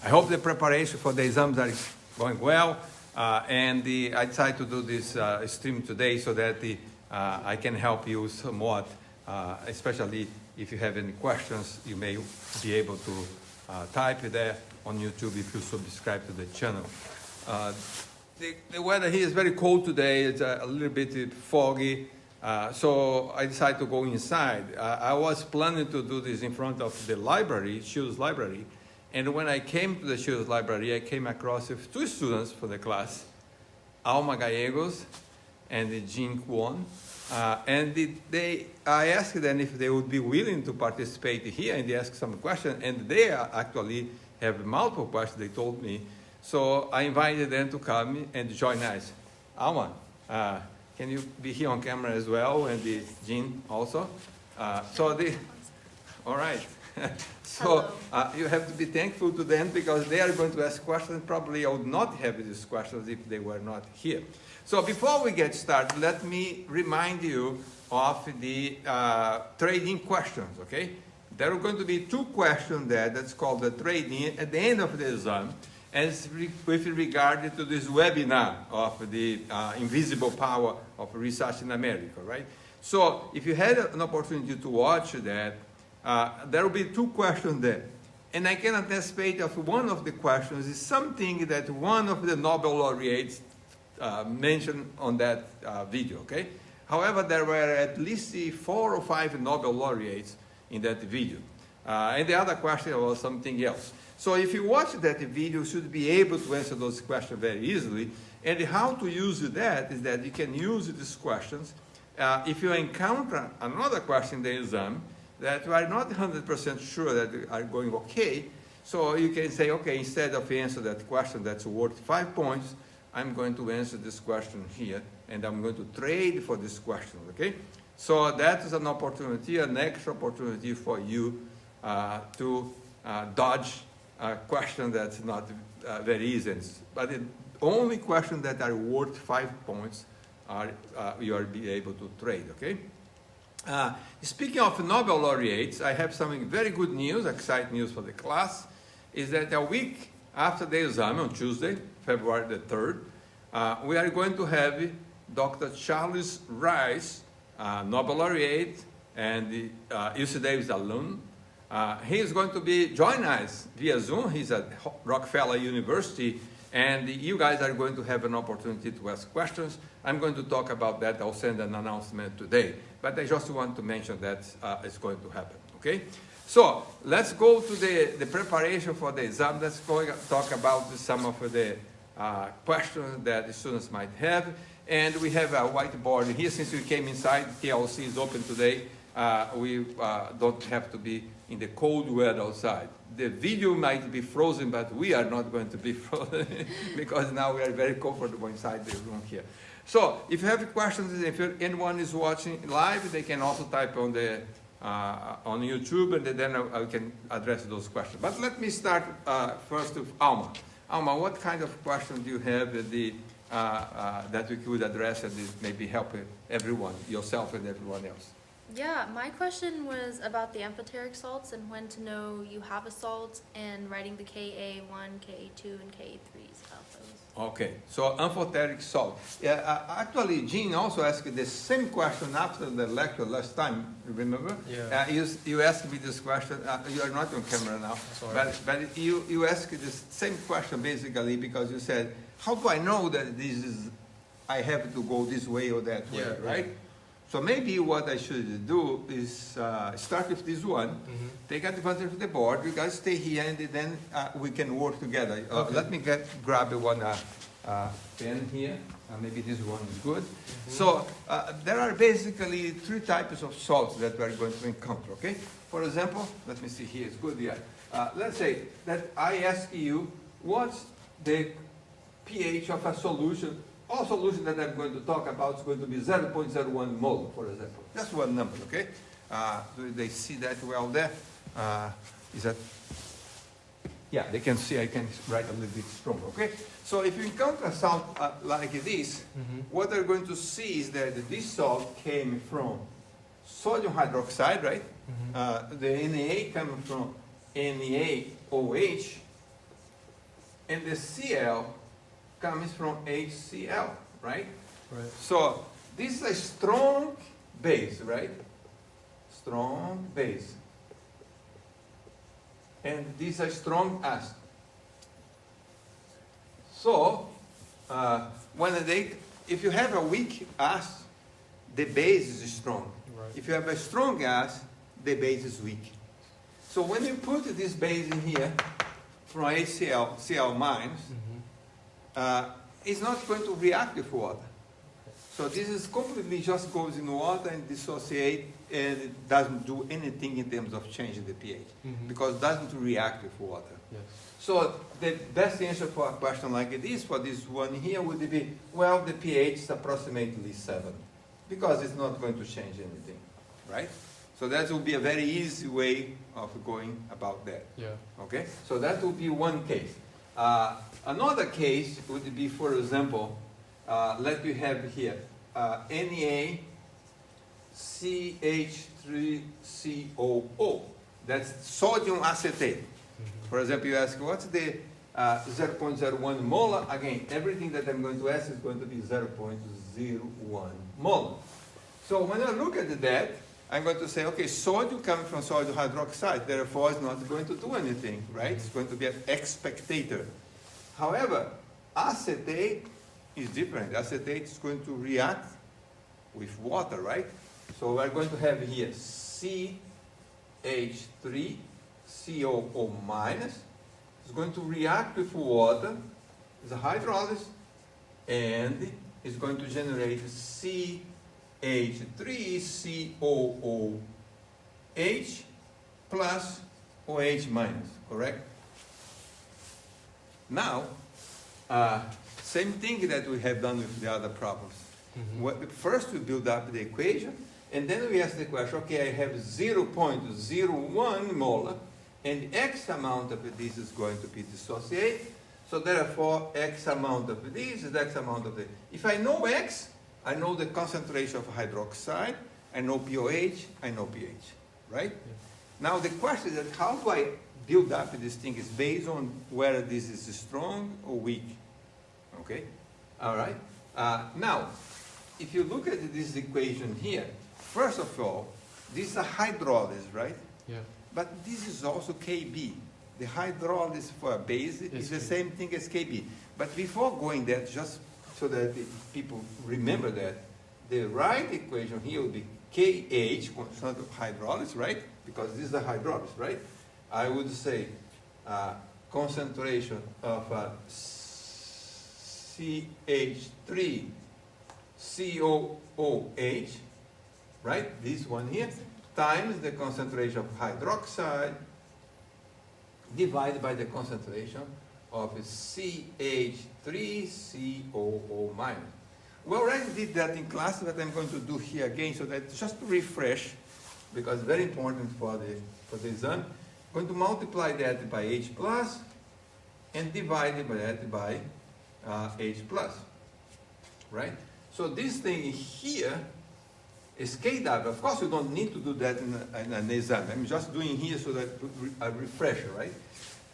I hope the preparation for the exams are going well. I decided to do this stream today so that I can help you somewhat, especially if you have any questions, you may be able to type it there on YouTube if you subscribe to the channel. The weather here is very cold today. It's a little bit foggy. So I decided to go inside. I was planning to do this in front of the library, Shields Library. And when I came to the Shields Library, I came across with two students for the class, Alma Gallegos and Jean Kwon. I asked them if they would be willing to participate here, and they asked some questions, and they actually have multiple questions, they told me. So I invited them to come and join us. Alma, can you be here on camera as well, and Jean also? All right. So you have to be thankful to them because they are going to ask questions. Probably I would not have these questions if they were not here. So before we get started, let me remind you of the trading questions, okay? There are going to be two questions there that's called the trading at the end of the exam, as with regard to this webinar of the invisible power of research in America, right? So if you had an opportunity to watch that, there will be two questions there. And I can anticipate of one of the questions is something that one of the Nobel laureates mentioned on that video, okay? However, there were at least 4 or 5 Nobel laureates in that video. And the other question was something else. So if you watch that video, you should be able to answer those questions very easily. And how to use that is that you can use these questions if you encounter another question in the exam that you are not 100% sure that are going okay. So you can say, okay, instead of answer that question that's worth 5 points, I'm going to answer this question here, and I'm going to trade for this question, okay? So that is an opportunity, an extra opportunity for you to dodge a question that's not very easy. But the only question that are worth 5 points are you are be able to trade, okay? Speaking of Nobel laureates, I have some very good news, exciting news for the class, is that a week after the exam on Tuesday, February the 3rd, we are going to have Dr. Charles Rice, Nobel laureate and UC Davis alum. He is going to be joining us via Zoom. He's at Rockefeller University, and you guys are going to have an opportunity to ask questions. I'm going to talk about that. I'll send an announcement today. But I just want to mention that it's going to happen, okay? So let's go to the preparation for the exam. Let's go talk about some of the questions that the students might have. And we have a whiteboard here. Since we came inside, TLC is open today. We don't have to be in the cold weather outside. The video might be frozen, but we are not going to be frozen because now we are very comfortable inside the room here. So if you have questions, if anyone is watching live, they can also type on the on YouTube, and then I can address those questions. But let me start first with Alma. Alma, what kind of questions do you have that we could address and maybe help everyone, yourself and everyone else? Yeah, my question was about the amphoteric salts and when to know you have a salt and writing the Ka1, Ka2, and Ka3s about those. Okay, so amphoteric salt. Yeah, actually, Jean also asked the same question after the lecture last time, remember? Yeah. You asked me this question. You are not on camera now. But you asked the same question basically because you said, how do I know that I have to go this way or that way, right? Yeah. So maybe what I should do is start with this one, take advantage of the board, you guys stay here, and then we can work together. Okay. Let me grab one pen here. Maybe this one is good. So there are basically 3 types of salts that we are going to encounter, okay? For example, let me see here, it's good, yeah. Let's say that I ask you, what's the pH of a solution? All solution that I'm going to talk about is going to be 0.01 mole, for example. That's one number, okay? Do they see that well there? Is that? Yeah, they can see. I can write a little bit stronger, okay? So if you encounter a salt like this, what they're going to see is that this salt came from sodium hydroxide, right? The Na coming from NaOH, and the Cl comes from HCl, right? Right. So this is a strong base, right? Strong base. And this is a strong acid. So, if you have a weak acid, the base is strong. Right. If you have a strong acid, the base is weak. So when you put this base in here, from HCl, Cl minus, it's not going to react with water. So this is completely just goes in water and dissociate, and it doesn't do anything in terms of changing the pH, because it doesn't react with water. Yes. So the best answer for a question like this, for this one here, would be, well, the pH is approximately 7, because it's not going to change anything, right? So that will be a very easy way of going about that. Yeah. Okay? So that would be one case. Another case would be, for example, let me have here NaCH3COO. That's sodium acetate. For example, you ask, what's the 0.01 molar? Again, everything that I'm going to ask is going to be 0.01 molar. So when I look at that, I'm going to say, okay, sodium coming from sodium hydroxide, therefore it's not going to do anything, right? It's going to be an expectator. However, acetate is different. Acetate is going to react with water, right? So we're going to have here CH3COO minus. It's going to react with water. It's a hydrolysis, and it's going to generate CH3COOH plus OH minus, correct? Now, same thing that we have done with the other problems. First we build up the equation, and then we ask the question, okay, I have 0.01 molar, and X amount of this is going to be dissociated, so therefore X amount of this is X amount of this. If I know X, I know the concentration of hydroxide, I know pOH, I know pH, right? Yeah. Now the question is, how do I build up this thing? Is based on whether this is strong or weak, okay? All right? Now, if you look at this equation here, first of all, this is a hydrolysis, right? Yeah. But this is also Kb. The hydrolysis for a base is the same thing as Kb. But before going there, just so that people remember that, the right equation here would be Kh, constant of hydrolysis, right? Because this is the hydrolysis, right? I would say concentration of CH3COOH, right? This one here, times the concentration of hydroxide divided by the concentration of CH3COO minus. We already did that in class, but I'm going to do here again, so that just to refresh, because it's very important for the exam. I'm going to multiply that by H plus and divide that by H plus, right? So this thing here is KW. Of course, you don't need to do that in an exam. I'm just doing here so that a refresher, right?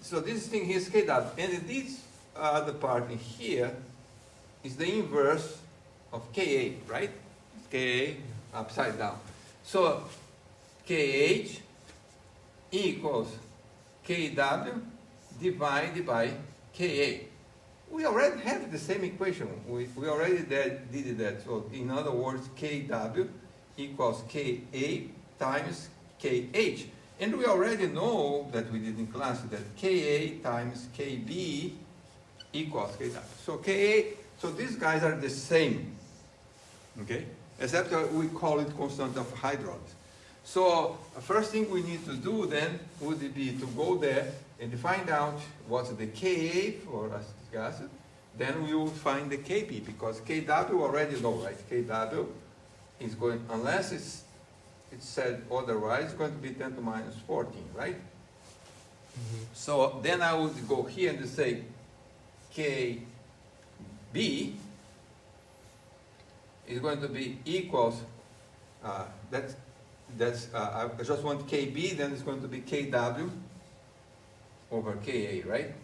So this thing here is KW, and this other part in here is the inverse of Ka, right? Ka upside down. So Kh equals Kw divided by Ka. We already have the same equation. We already did that. So in other words, Kw equals Ka times Kh. And we already know that we did in class that Ka times Kb equals Kw. So Ka, so these guys are the same, okay? Except that we call it constant of hydrolysis. So the first thing we need to do then would be to go there and find out what's the Ka for acetic acid. Then we will find the Kp, because Kw already know, right? Kw is going, unless it's said otherwise, it's going to be 10 to minus 14, right? So then I would go here and say Kb is going to be equals, I just want Kb, then it's going to be Kw over Ka, right?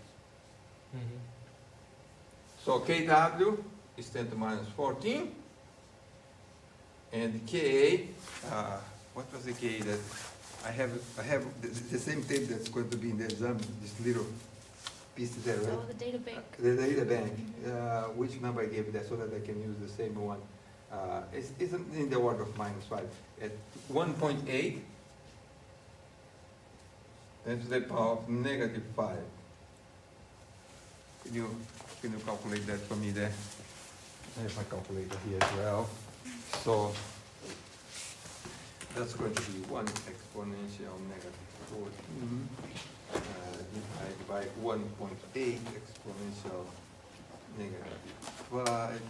So KW is 10 to minus 14. And Ka, what was the Ka that, I have the same tape that's going to be in the exam, this little piece there, right? So the data bank. The data bank, which number I gave that so that I can use the same one. It's in the order of minus 5. At 1.8, 10 to the power of negative 5. Can you calculate that for me there? I have my calculator here as well. So that's going to be 1 exponential negative 14 divided by 1.8 exponential negative 5.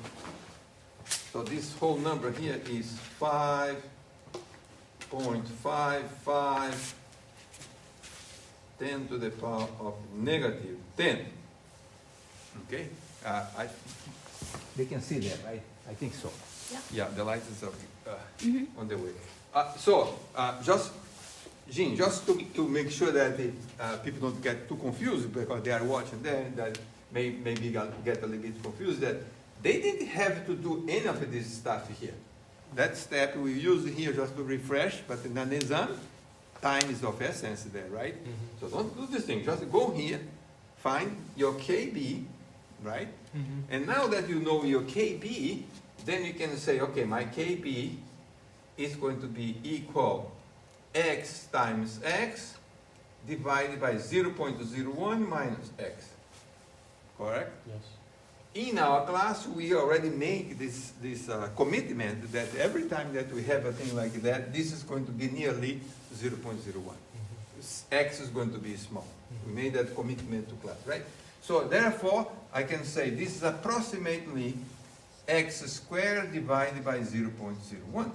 So this whole number here is 5.55 10 to the power of negative 10. Okay? They can see that, I think so. Yeah, the light is on the way. Jean, just to make sure that people don't get too confused because they are watching there, that maybe get a little bit confused, that they didn't have to do any of this stuff here. That step we use here just to refresh, but in an exam, time is of essence there, right? So don't do this thing, just go here, find your KB, right? And now that you know your KB, then you can say, okay, my KB is going to be equal x times x divided by 0.01 minus x. Correct? Yes. In our class, we already make this commitment that every time that we have a thing like that, this is going to be nearly 0.01. X is going to be small. We made that commitment to class, right? So therefore, I can say this is approximately x squared divided by 0.01.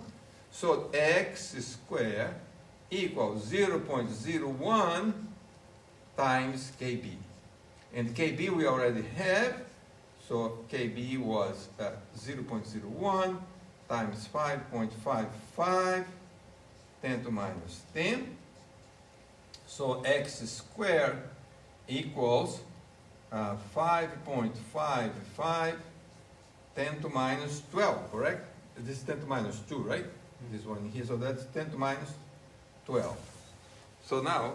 So x squared equals 0.01 times kb. And kb we already have, so kb was 0.01 times 5.55, 10 to minus 10. So x squared equals 5.55, 10 to minus 12, correct? This is 10 to minus 2, right? This one here, so that's 10 to minus 12. So now,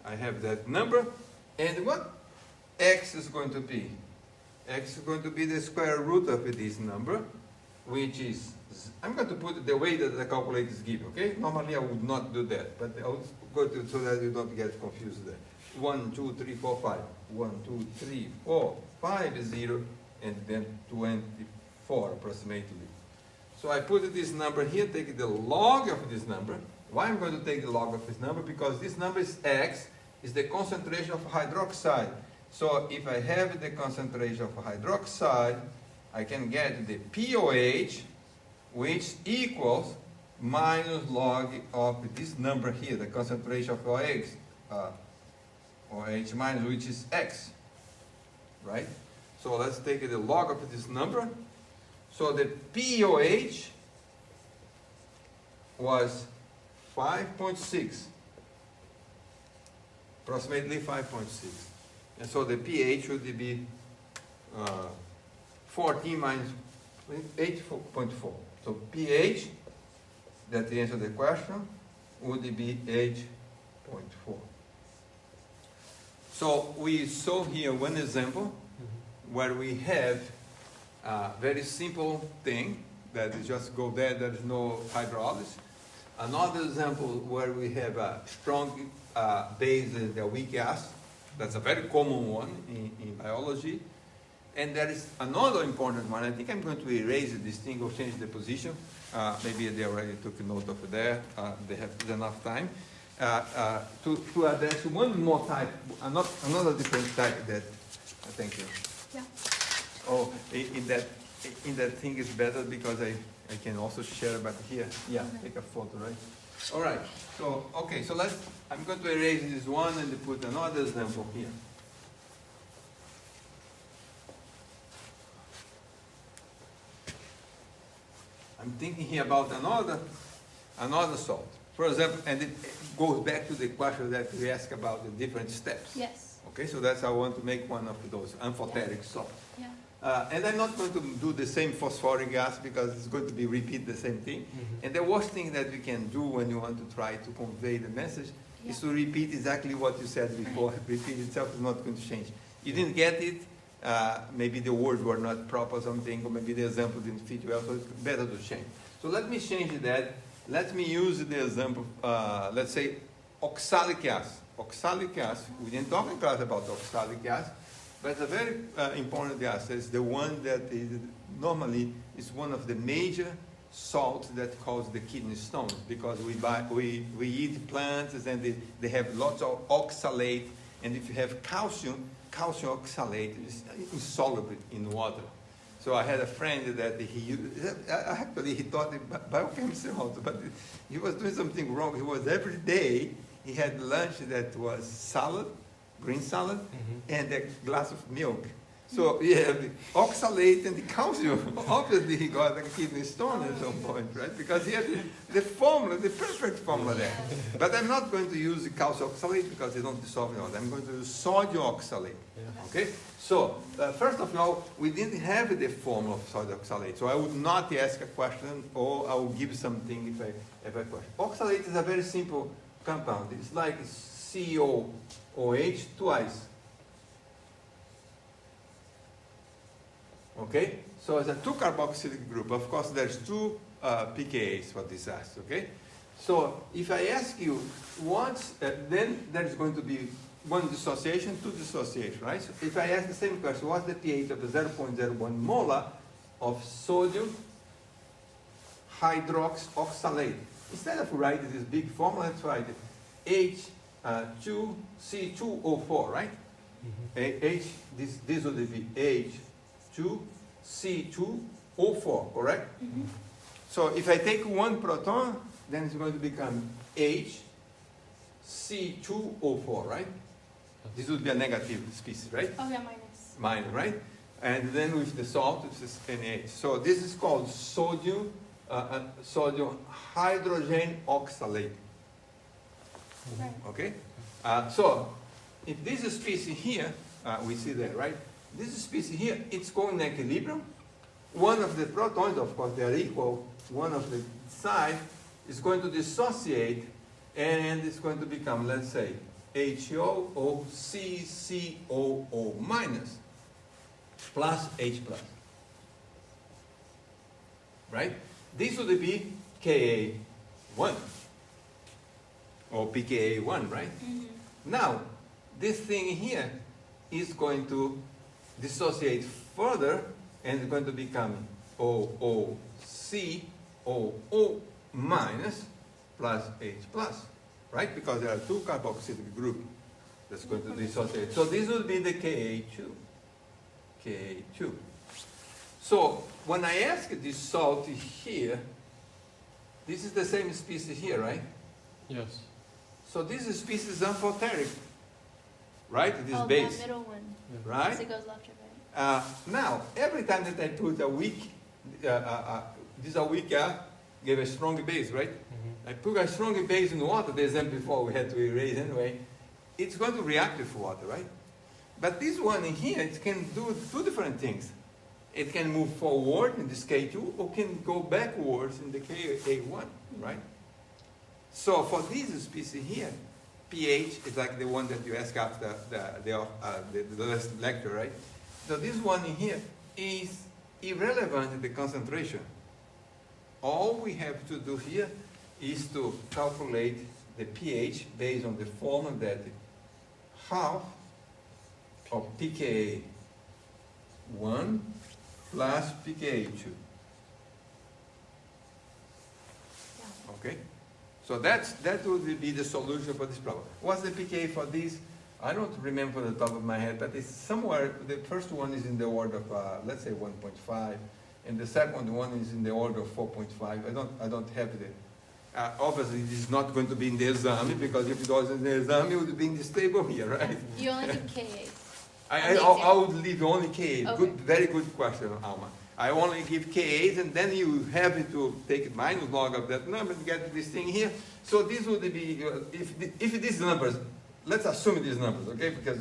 I have that number, and what x is going to be? X is going to be the square root of this number, which is, I'm going to put it the way that the calculator is given, okay? Normally I would not do that, but I will go to so that you don't get confused there. 1, 2, 3, 4, 5. 1, 2, 3, 4, 5 is 0, and then 24 approximately. So I put this number here, take the log of this number. Why I'm going to take the log of this number? Because this number is x, is the concentration of hydroxide. So if I have the concentration of hydroxide, I can get the POH, which equals minus log of this number here, the concentration of OH, OH minus, which is x, right? So let's take the log of this number. So the POH was 5.6, approximately 5.6. And so the pH would be 14 minus 8.4. So pH, that answers the question, would be 8.4. So we saw here one example where we have a very simple thing that is just go there, there's no hydrolysis. Another example where we have a strong base in the weak acid. That's a very common one in biology. And there is another important one. I think I'm going to erase this thing or change the position. Maybe they already took a note of there. They have enough time. To address one more type, another different type that, thank you. Yeah. Oh, in that thing is better because I can also share about here. Yeah, take a photo, right? All right, so, okay, so I'm going to erase this one and put another example here. I'm thinking here about another salt. For example, and it goes back to the question that we asked about the different steps. Yes. Okay, so that's how I want to make one of those amphoteric salts. Yeah. And I'm not going to do the same phosphoric gas because it's going to be repeat the same thing. And the worst thing that we can do when you want to try to convey the message is to repeat exactly what you said before. Repeat itself is not going to change. You didn't get it, maybe the words were not proper or something, or maybe the example didn't fit well, so it's better to change. So let me change that. Let me use the example, let's say oxalic acid. Oxalic acid, we didn't talk in class about oxalic acid, but it's a very important gas. It's the one that is normally is one of the major salts that cause the kidney stones because we eat plants and they have lots of oxalate, and if you have calcium oxalate is insoluble in water. So I had a friend that actually he thought biochemistry also, but he was doing something wrong. He was every day he had lunch that was salad, green salad, and a glass of milk. So yeah, the oxalate and the calcium. Obviously, he got a kidney stone at some point, right? Because he had the formula, the perfect formula there. But I'm not going to use the calcium oxalate because they don't dissolve in water. I'm going to use sodium oxalate. Okay. So first of all, we didn't have the formula of sodium oxalate, so I would not ask a question, or I will give something if I have a question. Oxalate is a very simple compound. It's like COOH twice. Okay, so it's a 2 carboxylic group. Of course, there's 2 pKa's for this acid. Okay, so if I ask you once, then there's going to be 1 dissociation, 2 dissociation, right? So if I ask the same question, what's the pH of the 0.01 molar of sodium hydroxylate? Instead of writing this big formula, let's write H2C2O4, right? This would be H2C2O4, correct? So if I take 1 proton, then it's going to become HC2O4, right? This would be a negative species, right? Oh yeah, minus. Minus, right? And then with the salt, it's NH. So this is called sodium hydrogen oxalate. Right. Okay? So if this species here, we see that, right? This species here, it's going in equilibrium. One of the protons, of course, they are equal. One of the side is going to dissociate, and it's going to become, let's say, HOOCCOO minus plus H plus. Right? This would be Ka1 or pKa1, right? Now, this thing here is going to dissociate further and it's going to become OOCOO minus plus H plus, right? Because there are 2 carboxylic groups that's going to dissociate. So this will be the Ka2. Ka2. So when I ask this salt here, this is the same species here, right? Yes. So this species is amphoteric, right? This Oh, base, the middle one. right? As it goes left or right. Now, every time that I put a weak, this a weak gave a strong base, right? I put a strong base in water, the example before we had to erase anyway, it's going to react with water, right? But this one in here, it can do 2 different things. It can move forward in this K2 or can go backwards in the Ka1, right? So for this species here, pH is like the one that you asked after the last lecture, right? So this one in here is irrelevant in the concentration. All we have to do here is to calculate the pH based on the formula that half of pKa1 plus pKa2. Okay? So that would be the solution for this problem. What's the pKa for this? I don't remember the top of my head, but it's somewhere, the first one is in the order of, let's say 1.5, and the second one is in the order of 4.5. I don't have the, obviously this is not going to be in the exam, because if it was in the exam, it would be in this table here, right? You only do Ka. I would leave only Ka. Okay. Good, very good question, Alma. I only give Ka, and then you have to take minus log of that number and get this thing here. So this would be, if these numbers, let's assume these numbers, okay? Because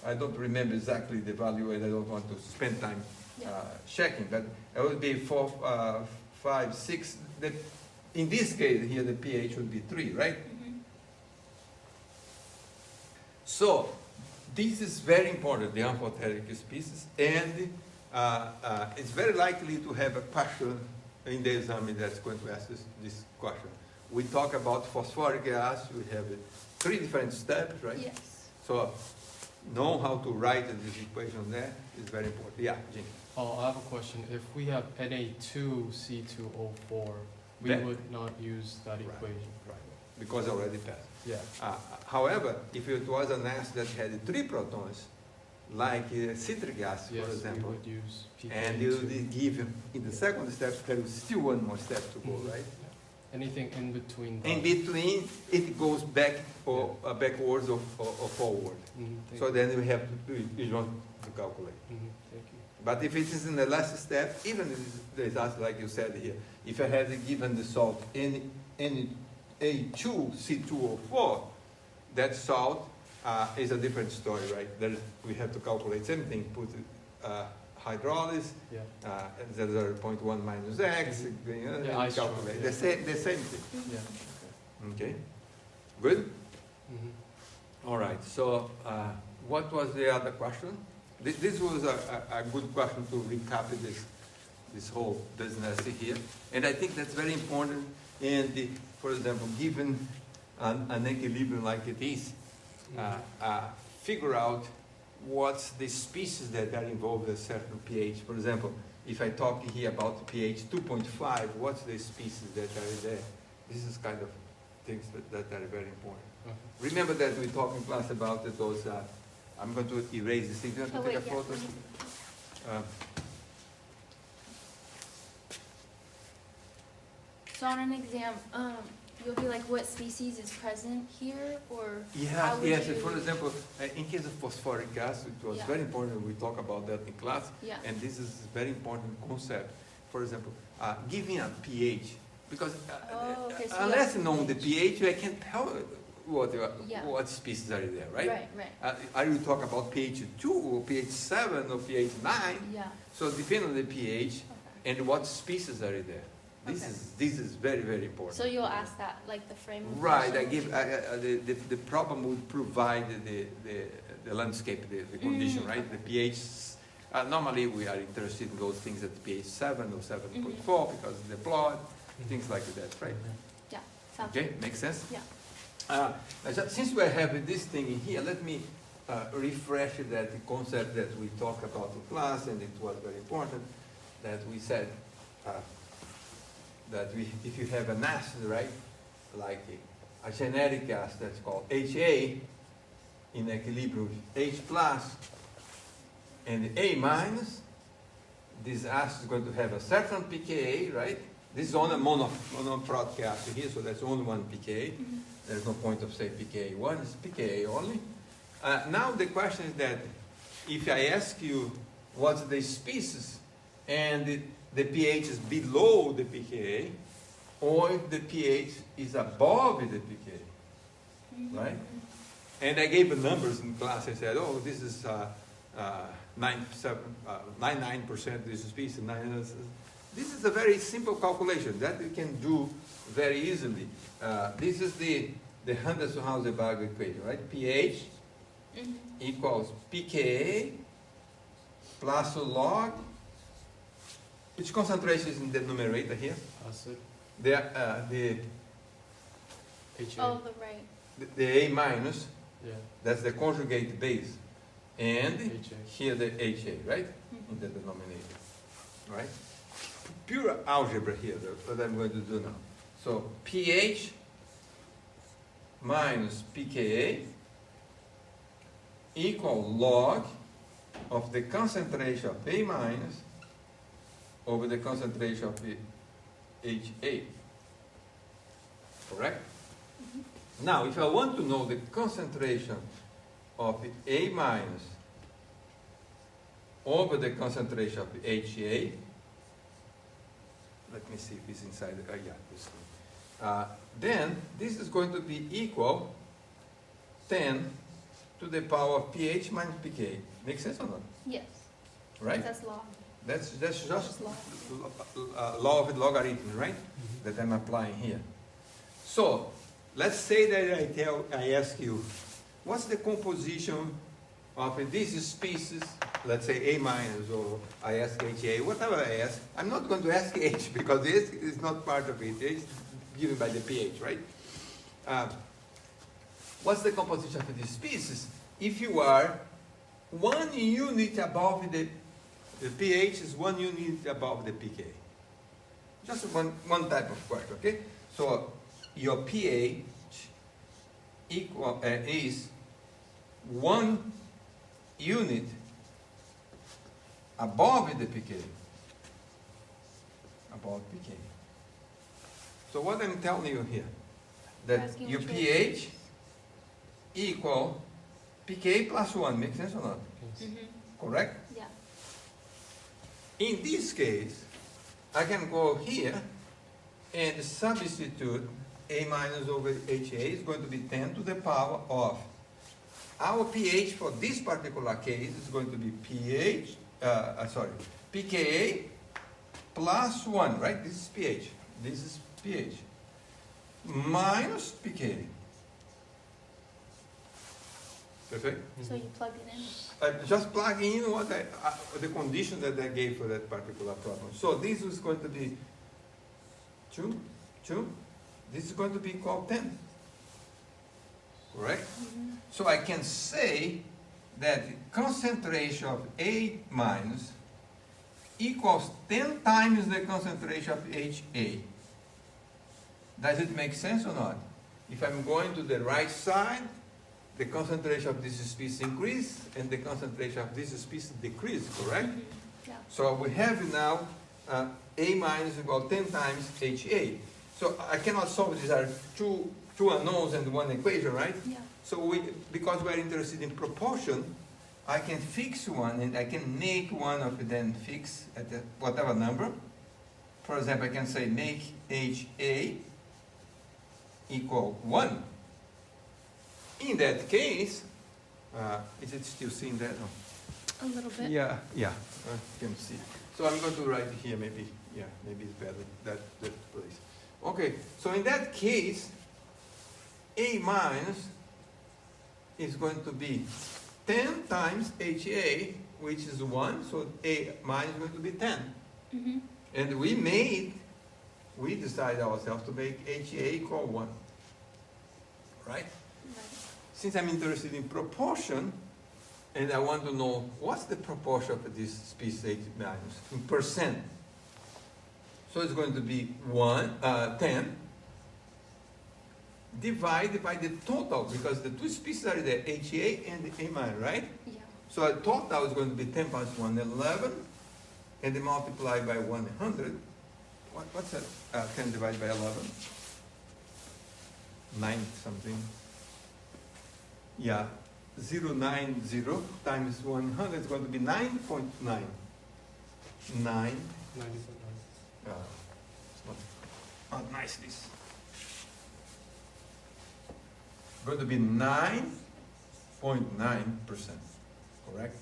I don't remember exactly the value and I don't want to spend time checking, but it would be 4, 5, 6. In this case here, the pH would be 3, right? Mm-hmm. So this is very important, the amphoteric species, and it's very likely to have a question in the exam that's going to ask this question. We talk about phosphoric gas, we have 3 different steps, right? Yes. So know how to write this equation there is very important. Yeah, Jim. Oh, I have a question. If we have Na2C2O4, we That- would not use that Right. equation. Right, because I already passed. Yeah. However, if it was an acid that had 3 protons, like citric acid, Yes, for we example, would use and you pKa2. give in the second step, there is still one more step to go, right? Anything in between. In between, it goes back or backwards or forward. So then we have to do it, you don't to calculate. Thank you. But if it is in the last step, even if there's acid, like you said here, if I had given the salt Na2C2O4, that salt is a different story, right? We have to calculate same thing, put hydrolysis, Yeah. Z0.1 minus X, Yeah, I saw, calculate. yeah. The same thing. Yeah. Okay, good? Mm-hmm. All right, so what was the other question? This was a good question to recap this whole business here. And I think that's very important. And for example, given an equilibrium like it is, figure out what's the species that are involved at a certain pH. For example, if I talk here about pH 2.5, what's the species that are there? This is kind of things that are very important. Okay. Remember that we talked in class about those, I'm going to erase this thing. Do you have to take a photo? So on an exam, you'll be like, what species is present here, or Yeah, how would yes. you- For example, in case of phosphoric gas, it was Yeah. very important. We talk about that in class, Yeah. and this is a very important concept. For example, giving a pH, because Oh, okay, so unless yeah, you know the pH, I can't tell Yeah. what species are there, right? Right. Are you talk about pH 2 or pH 7 or pH 9? Yeah. So depending on the pH Okay. and what species are there. This Okay. is very, very important. So you'll ask that, like the frame of Right, I question? give, the problem would provide the landscape, the condition, right? The pH, normally we are interested in those things at pH 7 or 7.4 because of the blood, things like that, right? Yeah, sounds Okay, good. makes sense? Yeah. Since we have this thing in here, let me refresh that concept that we talked about in class, and it was very important, that we said, if you have an acid, right, like a generic acid that's called HA, in equilibrium with H plus and A minus, this acid is going to have a certain pKa, right? This is on a monoprotic acid here, so that's only one pKa. There's no point of saying pKa1, it's pKa only. Now the question is that if I ask you what's the species and the pH is below the pKa, or if the pH is above the pKa, right? And I gave the numbers in class. I said, oh, this is 99% this species. This is a very simple calculation that you can do very easily. This is the Henderson-Hauser-Barger equation, right? pH equals pKa plus log. Which concentration is in the numerator here? Acid. The HA. Oh, the right. A minus, Yeah. that's the conjugate base, and HA. here the HA, right? In the denominator, right? Pure algebra here, that's what I'm going to do now. So pH minus pKa equal log of the concentration of A minus over the concentration of the HA. Correct? Now, if I want to know the concentration of the A minus over the concentration of HA. Let me see if it's inside. Yeah, this one. Then this is going to be equal 10 to the power of pH minus pK. Make sense or not? Yes. Right? That's law. That's just Just law. law of logarithm, right? That I'm applying here. So let's say that I ask you, what's the composition of this species? Let's say A minus, or I ask HA, whatever I ask. I'm not going to ask H because this is not part of it. It's given by the pH, right? What's the composition of this species? If you are 1 unit above the pH is 1 unit above the pK. Just one type of question, okay? So your pH is 1 unit above the pK. Above pK. So what I'm telling you here, that Asking your which way pH equal pK plus 1. Makes sense or not? Yes. Correct? Yeah. In this case, I can go here and substitute A minus over HA is going to be 10 to the power of our pH for this particular case is going to be pKa plus 1, right? This is pH. This is pH minus pK. Perfect? So you plug it in. I'm just plugging in what the condition that I gave for that particular problem. So this is going to be 2. This is going to be equal 10. Correct? So I can say that the concentration of A minus equals 10 times the concentration of HA. Does it make sense or not? If I'm going to the right side, the concentration of this species increase and the concentration of this species decrease, correct? Yeah. So we have now A minus equal 10 times HA. So I cannot solve these are two unknowns and one equation, right? Yeah. So because we're interested in proportion, I can fix one and I can make one of them fix at whatever number. For example, I can say make HA equal 1. In that case, is it still seeing that? No. A little bit. Yeah, you can see. So I'm going to write here, maybe it's better, that place. Okay, so in that case, A minus is going to be 10 times HA, which is 1, so A minus is going to be 10. And we decided ourselves to make HA equal 1. Right? Since I'm interested in proportion, and I want to know what's the proportion of this species A minus in percent. So it's going to be 10 divided by the total, because the two species are the HA and the A minus, right? Yeah. So the total is going to be 10 plus 1, 11, and then multiply by 100. What's that? 10 divided by 11? 9 something. Yeah, 090 times 100 is going to be 9.9. 9. 90.9. It's not nice, this. Going to be 9.9%, correct?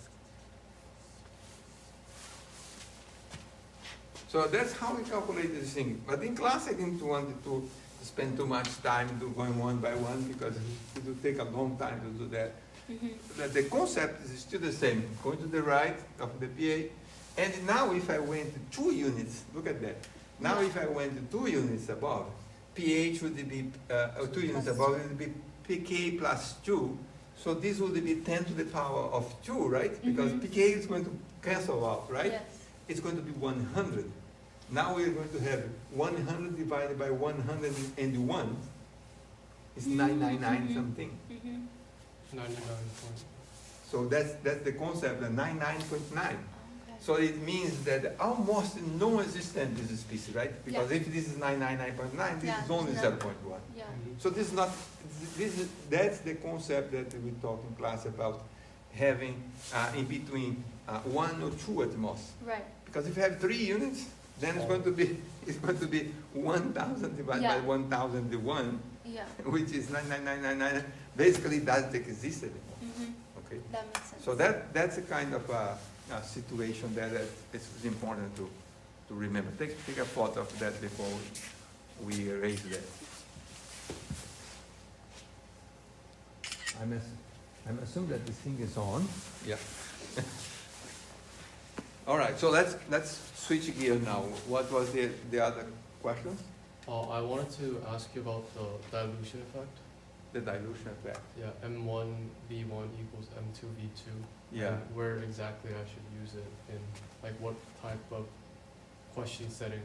So that's how we calculate this thing. But in class, I didn't want to spend too much time going one by one because it would take a long time to do that. The concept is still the same. Going to the right of the PA. And now if I went 2 units, look at that. Now if I went 2 units above, pH would be, 2 units above, it would be pK plus 2. So this would be 10 to the power of 2, right? Because pK is going to cancel out, right? Yes. It's going to be 100. Now we're going to have 100 divided by 101. It's 999 something. 99. So that's the concept, the 99.9. Okay. So it means that almost non-existent is a species, right? Because Yeah. if this is 999.9, this Yeah, is only no. 0.1. Yeah. So that's the concept that we talk in class about having in between 1 or 2 at most. Right. Because if you have 3 units, then it's going to be 1,000 divided by Yeah. 1,001, Yeah. which is 99999. Basically, it doesn't exist anymore. Mm-hmm. Okay. That makes sense. So that's a kind of a situation that it's important to remember. Take a photo of that before we erase that. I'm assuming that this thing is on. Yeah. All right. So let's switch gears now. What was the other questions? I wanted to ask you about the dilution effect. The dilution effect. Yeah, M1V1 equals M2V2. Yeah. And where exactly I should use it in, like what type of question setting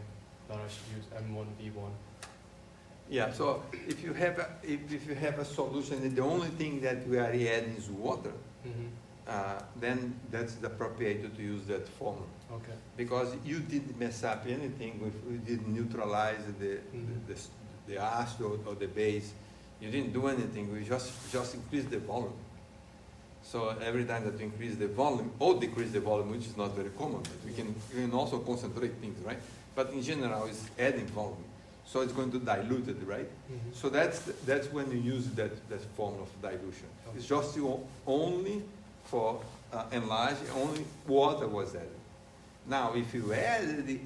that I should use M1V1. Yeah. So if you have a solution and the only thing that we are adding is water, then that's appropriate to use that formula. Okay. Because you didn't mess up anything. We didn't neutralize the acid or the base. You didn't do anything. We just increased the volume. So every time that you increase the volume or decrease the volume, which is not very common, but we can also concentrate things, right? But in general, it's adding volume. So it's going to dilute it, right? So that's when you use that form of dilution. Okay. It's just only for enlarge, only water was added. Now, if you add the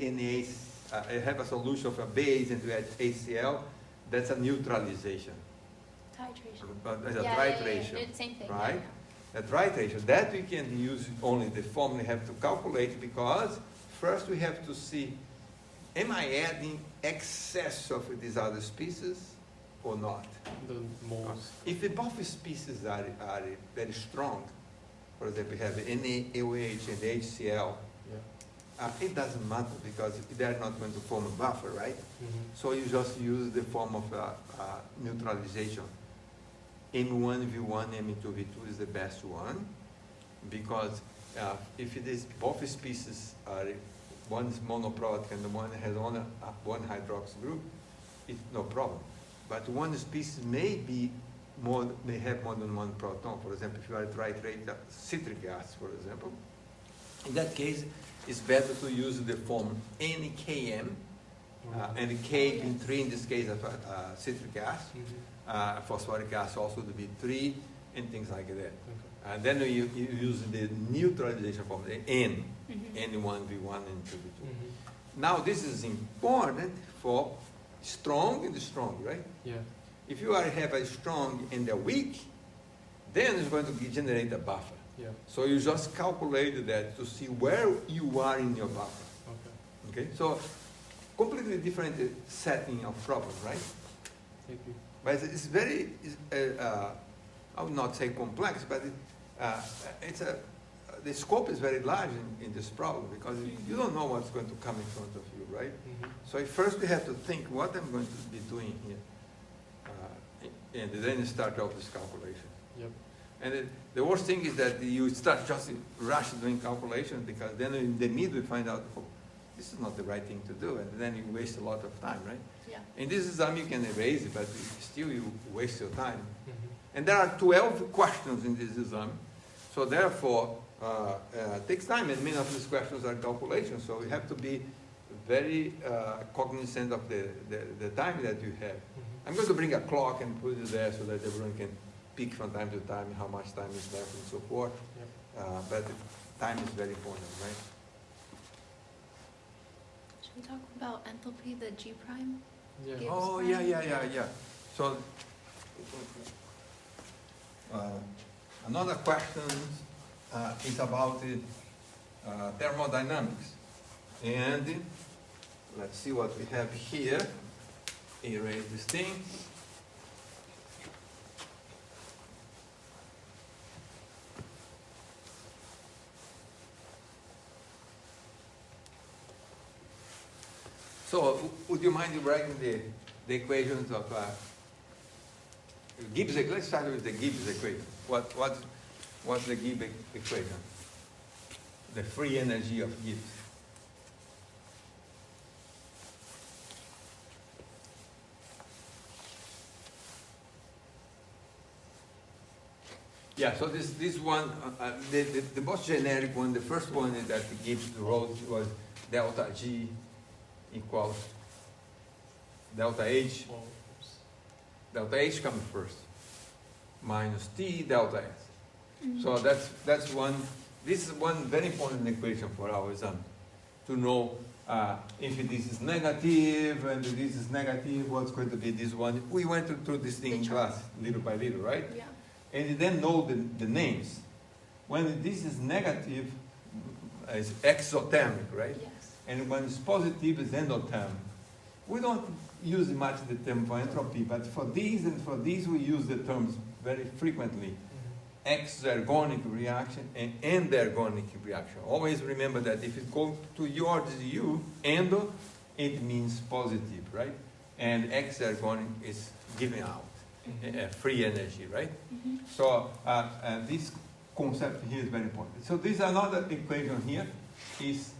have a solution of a base and you add HCl, that's a neutralization. Titration. But as a Yeah, titration, It's same thing. right? Yeah. A titration, that we can use only the formula we have to calculate, because first we have to see, am I adding excess of these other species or not? The moles. If the both species are very strong, for example, we have NaOH and HCl, Yeah. It doesn't matter because they're not going to form a buffer, right? So you just use the form of neutralization. M1V1, M2V2 is the best one, because if it is both species are, one is monoprotic and the one has only one hydroxy group, it's no problem. But one species may have more than one proton. For example, if you are titrate citric acid, for example, in that case, it's better to use the form NKM, and K being 3 in this case of citric acid, phosphoric acid also to be 3, and things like that. Okay. And then you use the neutralization form, the N, N1V1 and 2V2. Now this is important for strong and strong, right? Yeah. If you have a strong and a weak, then it's going to generate a buffer. Yeah. So you just calculate that to see where you are in your buffer. Okay. Okay, so completely different setting of problem, right? Thank you. But it's very, I would not say complex, but the scope is very large in this problem, because you don't know what's going to come in front of you, right? So first you have to think what I'm going to be doing here, and then you start off this calculation. Yep. And the worst thing is that you start just rush doing calculation, because then in the middle you find out, oh, this is not the right thing to do, and then you waste a lot of time, right? Yeah. In this exam you can erase it, but still you waste your time. And there are 12 questions in this exam, so therefore it takes time, and many of these questions are calculations, so you have to be very cognizant of the time that you have. I'm going to bring a clock and put it there so that everyone can pick from time to time how much time is left and so forth. Yep. But time is very important, right? Should we talk about enthalpy, the G prime? Yeah. Gibbs Oh, prime? yeah. So, another question is about thermodynamics. And let's see what we have here. Erase this thing. So, would you mind writing the equations of Gibbs? Let's start with the Gibbs equation. What's the Gibbs equation? The free energy of Gibbs. Yeah, so this one, the most generic one, the first one that Gibbs wrote was delta G equals delta H. Oh, oops. Delta H comes first, minus T delta S. Mhm. So that's one, this is one very important equation for our exam, to know if this is negative and this is negative, what's going to be this one. We went through this thing in The class, little by little, right? Yeah. And you then know the names. When this is negative, it's exothermic, right? Yes. And when it's positive, it's endothermic. We don't use much the term for entropy, but for these and for these, we use the terms very frequently. Exergonic reaction and endergonic reaction. Always remember that if it goes to yours, you, endo, it means positive, right? And exergonic is giving out free energy, right? Mhm. So this concept here is very important. So this another equation here is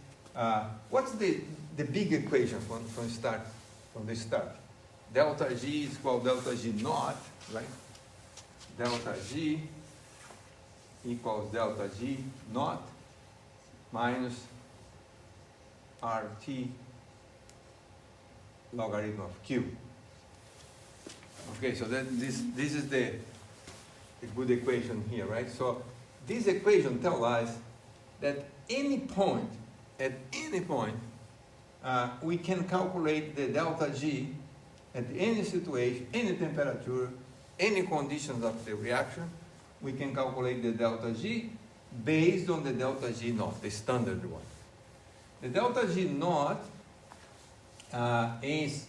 what's the big equation from the start? Delta G is equal delta G naught, right? Delta G equals delta G naught minus RT logarithm of Q. Okay, so then this is the good equation here, right? So this equation tells us that at any point, we can calculate the delta G at any situation, any temperature, any conditions of the reaction. We can calculate the delta G based on the delta G naught, the standard one. The delta G naught is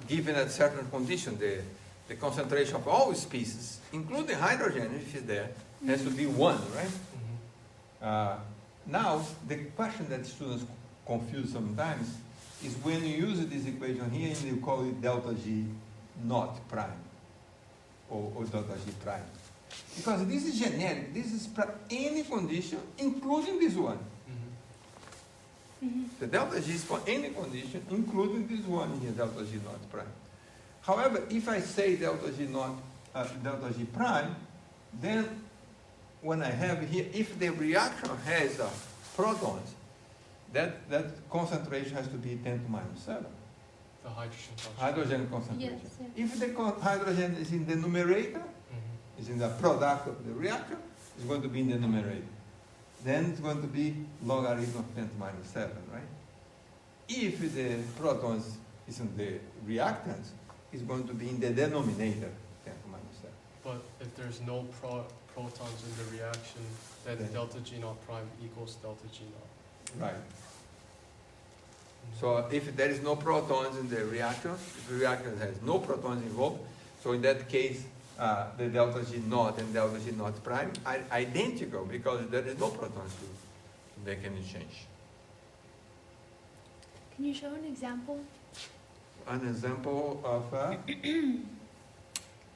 given at certain condition. The concentration of all species, including hydrogen, if it's there, has to be 1, right? Now, the question that students confuse sometimes is when you use this equation here and you call it delta G naught prime or delta G prime. Because this is generic, this is for any condition, including this one. Mhm. The delta G is for any condition, including this one here, delta G naught prime. However, if I say delta G naught, delta G prime, then when I have here, if the reaction has protons, that concentration has to be 10 to minus 7. The hydrogen concentration. Hydrogen concentration. Yes, yeah. If the hydrogen is in the numerator, is in the product of the reaction, it's going to be in the numerator. Then it's going to be logarithm of 10 to minus 7, right? If the protons is in the reactants, it's going to be in the denominator, 10 to minus 7. But if there's no protons in the reaction, then Then- delta G naught prime equals delta G naught. Right. So if there is no protons in the reaction, if the reaction has no protons involved, so in that case, the delta G naught and delta G naught prime are identical because there is no protons to make any change. Can you show an example? An example of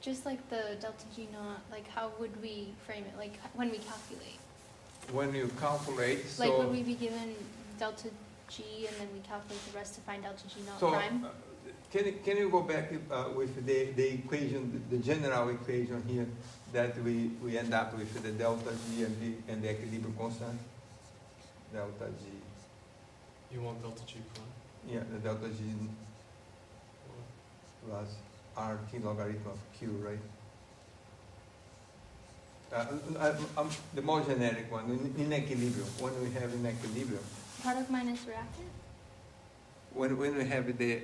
Just like the delta G naught, like how would we frame it? Like when we calculate? when you calculate, Like would so, we be given delta G and then we calculate the rest to find delta G naught so prime? can you go back with the equation, the general equation here that we end up with the delta G and the equilibrium constant? Delta G, You want delta G prime? yeah, the delta G plus RT logarithm of Q, right? The more generic one, in equilibrium, when we have in equilibrium, Product minus reactant? when we have the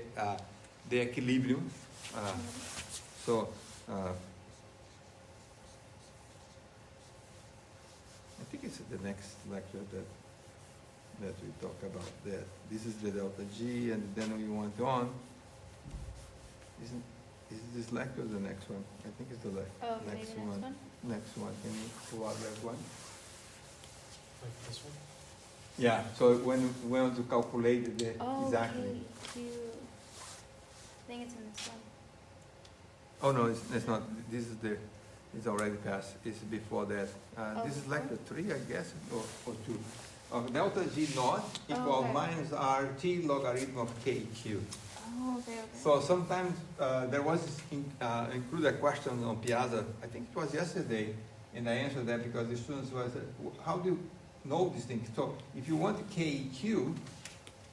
equilibrium, so I think it's the next lecture that we talk about that. This is the delta G, and then we went on. Is this lecture or the next one? I think it's the Oh, maybe next the next one. one? Next one. Can you pull out that one? Like this one? Yeah. So when we want to calculate the Oh, exactly. okay. I think it's in this one. Oh no, it's not. This is the. It's already passed. It's before that. This is lecture 3, I guess, or 2. Delta G naught equal okay. minus RT logarithm of KQ. Oh, okay, okay. So sometimes there was include a question on Piazza, I think it was yesterday, And I answered that because the students was, how do you know these things? So if you want KQ,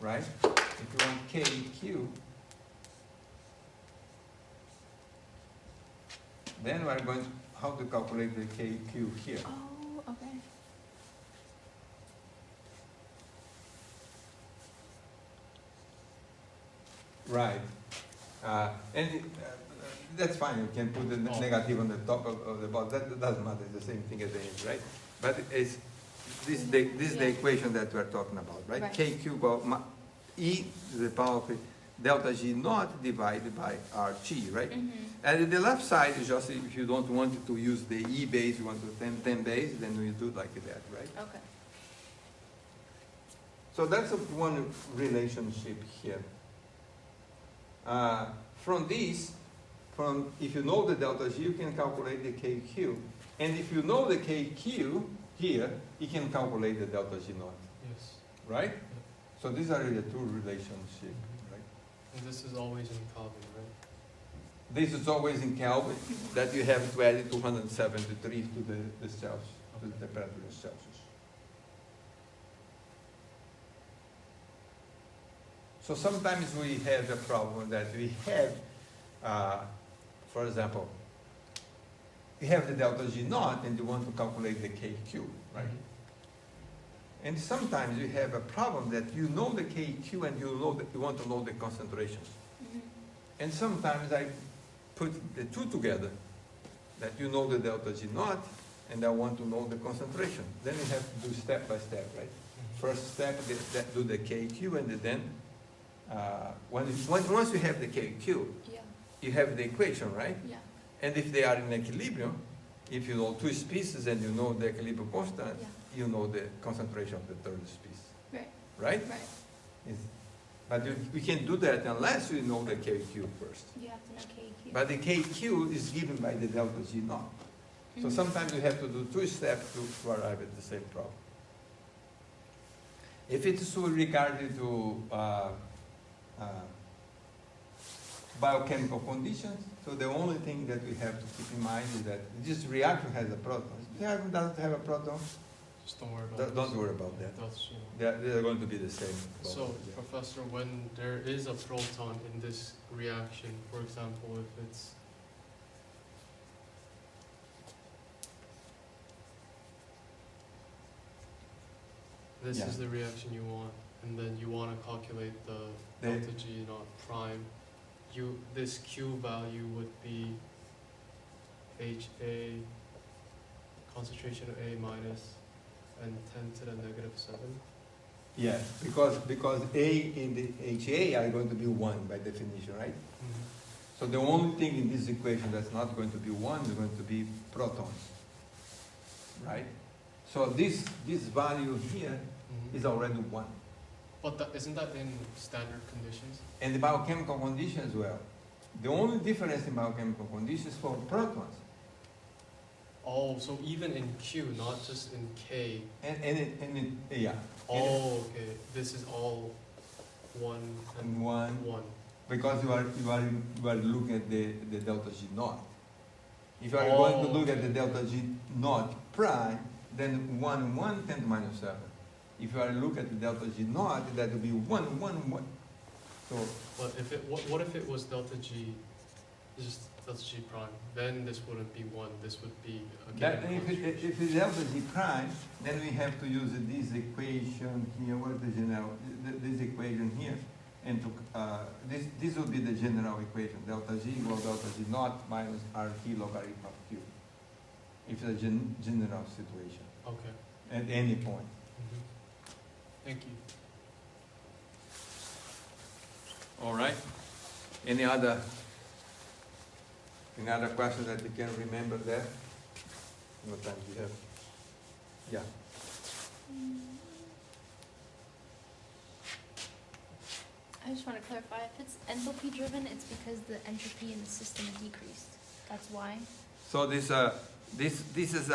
right? If you want KQ, then we're going to, how to calculate the KQ here. Oh, okay. Right. That's fine, you can put the negative on the top of the bottom, that doesn't matter, it's the same thing at the end, right? But it's, this is the equation that we're talking about, right? Right. KQ equal E to the power of delta G naught divided by RT, right? Mm-hmm. And the left side is just if you don't want to use the E base, you want to 10 base, then you do like that, right? Okay. So that's one relationship here. From this, if you know the delta G, you can calculate the KQ. And if you know the KQ here, you can calculate the delta G naught, Yes. right? So these are the two relationships, right? And this is always in Kelvin, right? This is always in Kelvin, that you have to add it 273 to the Celsius, to the temperature in Celsius. So sometimes we have a problem that we have, for example, we have the delta G naught and you want to calculate the KQ, right? And sometimes you have a problem that you know the KQ and you want to know the concentrations. Mm-hmm. And sometimes I put the two together, that you know the delta G naught and I want to know the concentration. Then you have to do step by step, right? First step, do the KQ, and then once you have the KQ, Yeah. you have the equation, right? Yeah. And if they are in equilibrium, if you know two species and you know the equilibrium constant, Yeah. you know the concentration of the third species, Right. right? Right. But we can't do that unless you know the KQ first. You have to know KQ. But the KQ is given by the delta G naught. So Mhm. sometimes you have to do two steps to arrive at the same problem. If it is regarding to biochemical conditions, so the only thing that we have to keep in mind is that this reaction has a proton. If the reaction doesn't have a proton, Just don't worry about don't worry about that. That's, They're going to be the same. So, Professor, when there is a proton in this reaction, for example, if it's this Yeah. is the reaction you want, and then you want to calculate the delta G naught prime, this Q value would be HA, concentration of A minus, and 10 to the negative 7. Yeah, because A and the HA are going to be 1 by definition, right? So the only thing in this equation that's not going to be 1 is going to be protons, right? So this value here is already 1. But isn't that in standard conditions? And the biochemical condition as well. The only difference in biochemical conditions for protons. Oh, so even in Q, not just in K. Yeah. Oh, okay. This is all 1 and And 1, 1. because you are looking at the delta G naught. If you are going to look at the delta G naught prime, then 1, 1, 10 to minus 7. If you are looking at the delta G naught, that will be 1, 1, 1. So, But if it, what if it was delta G, just delta G prime? Then this wouldn't be 1. This would be a that, given concentration. if it's delta G prime, then we have to use this equation here. What is the general? This equation here, and to, this will be the general equation: delta G equals delta G naught minus RT logarithm of Q. If it's a general situation Okay. at any point. Thank you. All right. Any other questions that you can remember there? What time do you have? Yeah. I just want to clarify, if it's enthalpy driven, it's because the entropy in the system decreased. That's why? So this is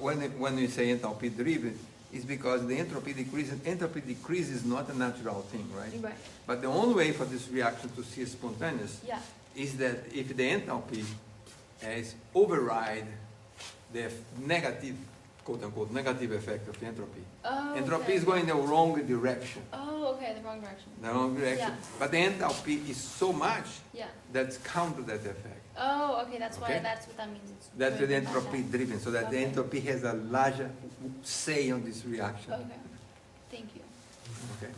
when we say enthalpy driven, is because the entropy decreases. Entropy decrease is not a natural thing, right? Right. But the only way for this reaction to see spontaneous Yeah. is that if the enthalpy is override the negative, quote unquote, negative effect of entropy. Oh, Entropy okay. is going the wrong direction. Oh, okay, the wrong direction. The wrong direction. Yeah. But the enthalpy is so much Yeah. that's counter that effect. Oh, okay, that's why, Okay. that's what that means. It's That's with driven by entropy that. driven, so that the Okay. entropy has a larger say on this reaction. Okay, thank you. Okay.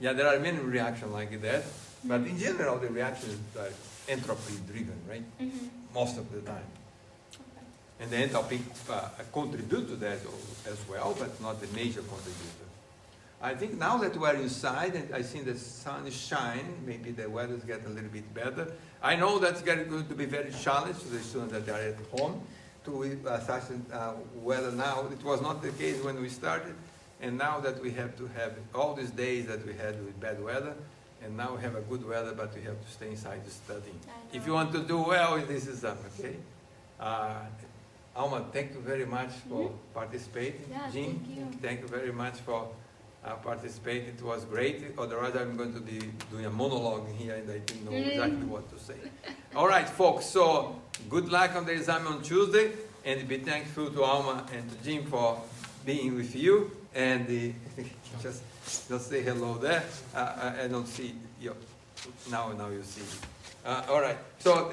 Yeah, there are many reactions like that, but in general, the reaction is entropy driven, right? Mm-hmm. Most of the time. Okay. And the enthalpy contribute to that as well, but not the major contributor. I think now that we're inside and I see the sun is shining, maybe the weather's get a little bit better. I know that's going to be very challenging to the students that are at home to such weather now. It was not the case when we started, and now that we have to have all these days that we had with bad weather, and now we have a good weather, but we have to stay inside studying. If you want to do well in this exam, okay? Alma, thank you very much for participating. Yeah, Jim, thank you. thank you very much for participating. It was great. Otherwise, I'm going to be doing a monologue here, and I didn't know exactly what to say. All right, folks. So good luck on the exam on Tuesday, and be thankful to Alma and to Jim for being with you. And just say hello there. I don't see you now. Now you see. All right. So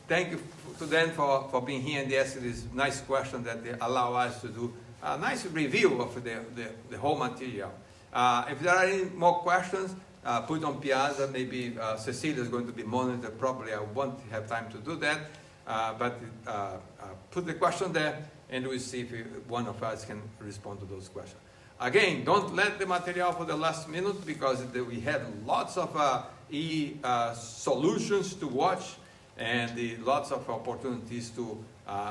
thank you to them for being here and asking this nice question that they allow us to do a nice review of the whole material. If there are any more questions, put on Piazza. Maybe Cecilia is going to be monitored. Probably I won't have time to do that. But put the question there, and we'll see if one of us can respond to those questions. Again, don't let the material for the last minute, because we have lots of solutions to watch, and lots of opportunities to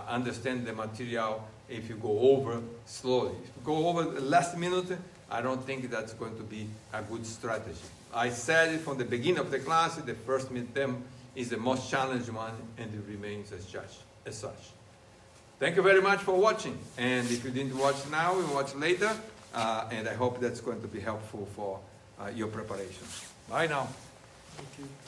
understand the material if you go over slowly. If you go over the last minute, I don't think that's going to be a good strategy. I said it from the beginning of the class, the first midterm is the most challenging one, and it remains as such. Thank you very much for watching, and if you didn't watch now, you watch later, and I hope that's going to be helpful for your preparation. Bye now. Thank you.